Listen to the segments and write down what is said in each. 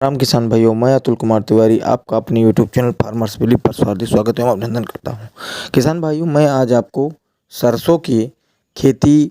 राम किसान भाइयों, मैं अतुल कुमार तिवारी आपका अपने यूट्यूब चैनल फार्मर्स विली पर हार्दिक स्वागत एवं अभिनंदन करता हूं। किसान भाइयों, मैं आज आपको सरसों की खेती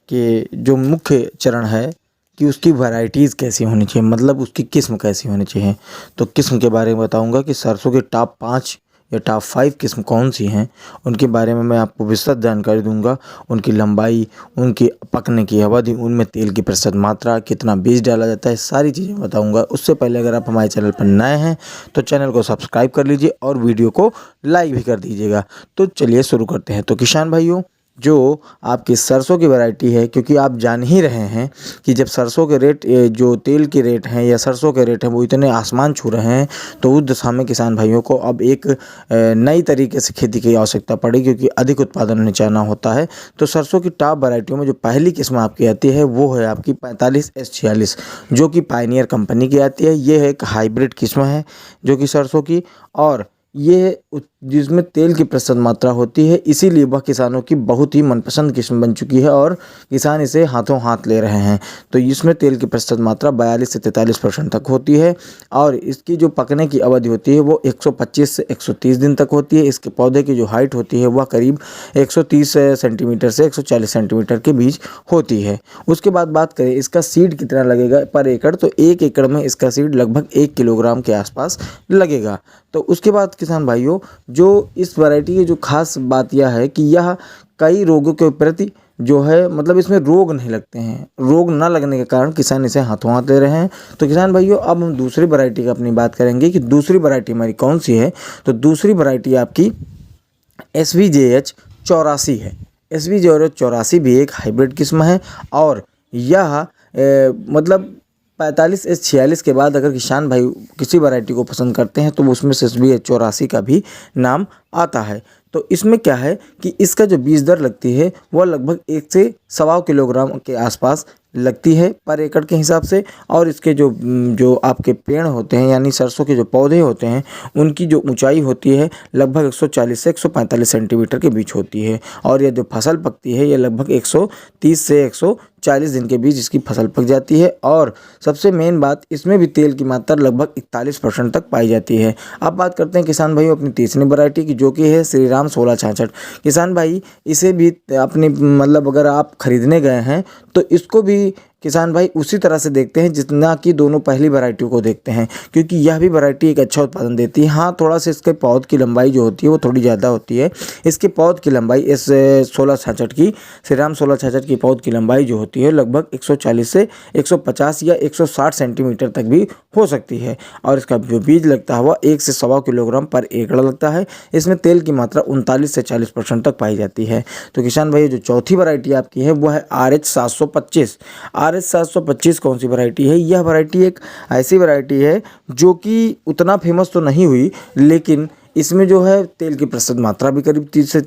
के जो मुख्य चरण है कि उसकी वैरायटीज़ कैसी होनी चाहिए, मतलब उसकी किस्म कैसी होनी चाहिए। तो किस्म के बारे में बताऊंगा कि सरसों के टॉप 5 या टॉप 5 किस्म कौन सी हैं, उनके बारे में मैं आपको विस्तृत जानकारी दूंगा। उनकी लंबाई, उनकी पकने की अवधि, उनमें तेल की प्रतिशत मात्रा, कितना बीज डाला जाता है, सारी चीज़ें बताऊंगा। उससे पहले अगर आप हमारे चैनल पर नए हैं तो चैनल को सब्सक्राइब कर लीजिए और वीडियो को लाइक भी कर दीजिएगा। तो चलिए शुरू करते हैं। तो किसान भाइयों, जो आपकी सरसों की वैरायटी है, क्योंकि आप जान ही रहे हैं कि जब सरसों के रेट जो तेल के रेट हैं या सरसों के रेट हैं वो इतने आसमान छू रहे हैं, तो उस दशा में किसान भाइयों को अब एक नई तरीके से खेती की आवश्यकता पड़ी, क्योंकि अधिक उत्पादन उन्हें चाहना होता है। तो सरसों की टॉप वैरायटियों में जो पहली किस्म आपकी आती है वो है आपकी 45S46, जो कि पायनियर कंपनी की आती है। ये एक हाइब्रिड किस्म है जो कि सरसों की, और ये जिसमें तेल की प्रतिशत मात्रा होती है, इसीलिए वह किसानों की बहुत ही मनपसंद किस्म बन चुकी है और किसान इसे हाथों हाथ ले रहे हैं। तो इसमें तेल की प्रतिशत मात्रा 42 से 43% तक होती है, और इसकी जो पकने की अवधि होती है वो 125 से 130 दिन तक होती है। इसके पौधे की जो हाइट होती है वह करीब 130 सेंटीमीटर से 140 सेंटीमीटर के बीच होती है। उसके बाद बात करें इसका सीड कितना लगेगा पर एकड़, तो 1 एकड़ में इसका सीड लगभग 1 किलोग्राम के आसपास लगेगा। तो उसके बाद किसान भाइयों, जो इस वैरायटी की जो खास बात यह है कि यह कई रोगों के प्रति जो है, मतलब इसमें रोग नहीं लगते हैं। रोग ना लगने के कारण किसान इसे हाथों हाथ ले रहे हैं। तो किसान भाइयों, अब हम दूसरी वैरायटी का अपनी बात करेंगे कि दूसरी वैरायटी हमारी कौन सी है। तो दूसरी वैरायटी आपकी SVJH84 है। SVJH84 भी एक हाइब्रिड किस्म है, और यह मतलब 45S46 के बाद अगर किसान भाई किसी वैरायटी को पसंद करते हैं तो उसमें से SVH84 का भी नाम आता है। तो इसमें क्या है कि इसका जो बीज दर लगती है वह लगभग 1 से सवा किलोग्राम के आसपास लगती है पर एकड़ के हिसाब से, और इसके जो आपके पेड़ होते हैं यानी सरसों के जो पौधे होते हैं उनकी जो ऊंचाई होती है लगभग 140 से 145 सेंटीमीटर के बीच होती है, और यह जो फसल पकती है यह लगभग 130 से 140 दिन के बीच इसकी फसल पक जाती है। और सबसे मेन बात, इसमें भी तेल की मात्रा लगभग 41% तक पाई जाती है। अब बात करते हैं किसान भाई अपनी तीसरी वैरायटी की, जो कि है श्रीराम 1666। किसान भाई इसे भी अपने मतलब अगर आप खरीदने गए हैं तो इसको भी किसान भाई उसी तरह से देखते हैं जितना कि दोनों पहली वैरायटी को देखते हैं, क्योंकि यह भी वैरायटी एक अच्छा उत्पादन देती है। हाँ, थोड़ा सा इसके पौध की लंबाई जो होती है वो थोड़ी ज़्यादा होती है। इसके पौध की लंबाई इस 1666 की, श्रीराम 1666 की पौध की लंबाई जो होती है लगभग 140 से 150 या 160 सेंटीमीटर तक भी हो सकती है, और इसका जो बीज लगता है वह 1 से सवा किलोग्राम पर एकड़ लगता है। इसमें तेल की मात्रा 39 से 40% तक पाई जाती है। तो किसान भाई, जो चौथी वैरायटी आपकी है वह है RH725। RH725 कौन सी वैरायटी है? यह वैरायटी एक ऐसी वैरायटी है जो कि उतना फेमस तो नहीं हुई, लेकिन इसमें जो है तेल की प्रतिशत मात्रा भी करीब 30 से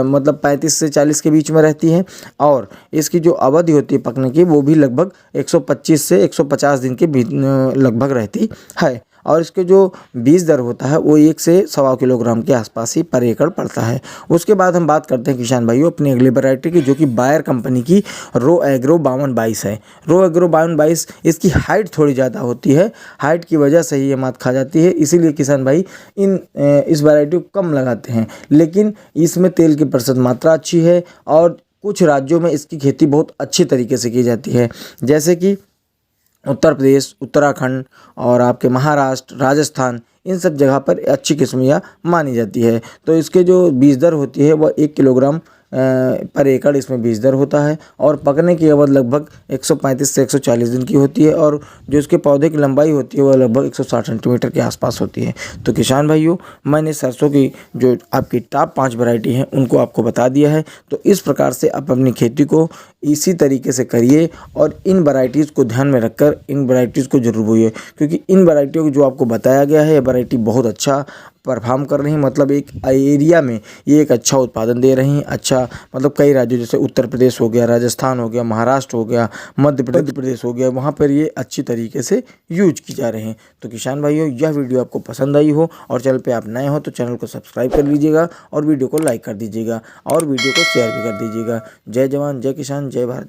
मतलब 35 से 40 के बीच में रहती है, और इसकी जो अवधि होती है पकने की वो भी लगभग 125 से 150 दिन के बीच लगभग रहती है, और इसके जो बीज दर होता है वो 1 से सवा किलोग्राम के आसपास ही पर एकड़ पड़ता है। उसके बाद हम बात करते हैं किसान भाइयों अपनी अगली वैरायटी की, जो कि बायर कंपनी की रो एग्रो 5222 है। रो एग्रो 5222, इसकी हाइट थोड़ी ज़्यादा होती है, हाइट की वजह से ही ये मात खा जाती है, इसीलिए किसान भाई इस वैरायटी को कम लगाते हैं। लेकिन इसमें तेल की प्रतिशत मात्रा अच्छी है, और कुछ राज्यों में इसकी खेती बहुत अच्छी तरीके से की जाती है, जैसे कि उत्तर प्रदेश, उत्तराखंड और आपके महाराष्ट्र, राजस्थान, इन सब जगह पर अच्छी किस्म यह मानी जाती है। तो इसके जो बीज दर होती है वह 1 किलोग्राम पर एकड़ इसमें बीज दर होता है, और पकने की अवधि लगभग 135 से 140 दिन की होती है, और जो इसके पौधे की लंबाई होती है वह लगभग 160 सेंटीमीटर के आसपास होती है। तो किसान भाइयों, मैंने सरसों की जो आपकी टॉप 5 वैरायटी हैं उनको आपको बता दिया है। तो इस प्रकार से आप अपनी खेती को इसी तरीके से करिए, और इन वैरायटीज़ को ध्यान में रखकर इन वैरायटीज़ को जरूर बोइए, क्योंकि इन वैरायटियों को जो आपको बताया गया है ये वैरायटी बहुत अच्छा परफॉर्म कर रही हैं। मतलब एक एरिया में ये एक अच्छा उत्पादन दे रही हैं। अच्छा, मतलब कई राज्यों जैसे उत्तर प्रदेश हो गया, राजस्थान हो गया, महाराष्ट्र हो गया, मध्य प्रदेश हो गया, वहाँ पर ये अच्छी तरीके से यूज की जा रहे हैं। तो किसान भाइयों, यह वीडियो आपको पसंद आई हो और चैनल पे आप नए हो तो चैनल को सब्सक्राइब कर लीजिएगा, और वीडियो को लाइक कर दीजिएगा, और वीडियो को शेयर भी कर दीजिएगा। जय जवान, जय किसान, जय भारत।